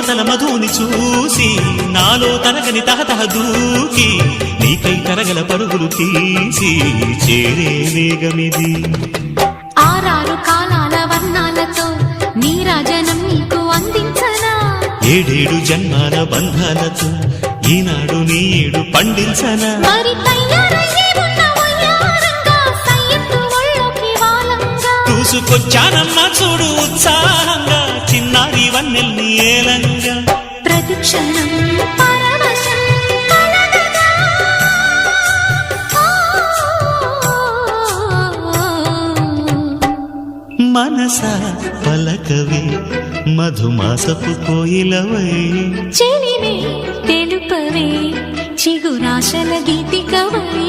మమతల మధుని చూసి నాలో తరగని తహతహ దూకి నీకై తరగల పరుగులు తీసి చేరే వేగమిది. ఆరారు కాలాల వర్ణాలతో నీరాజనం నీకు అందించనా, ఏడేడు జన్మాల బంధాలతో ఈనాడు నీడు పండించనా. మరి తయారయ్యే ఉన్న వయ్యారంగా సయ్యత్తు ఒళ్ళోకి వాలంగా చూసుకొచ్చానమ్మా చూడు ఉత్సాహంగా చిన్నారి వన్నెల్ని ఏలంగా. ప్రతిక్షణం పరవశం కలగగా మనసా పలకవే మధుమాసపు కోయిలవై, చెలివే తెలుపవే చిగురాశల గీతికవై.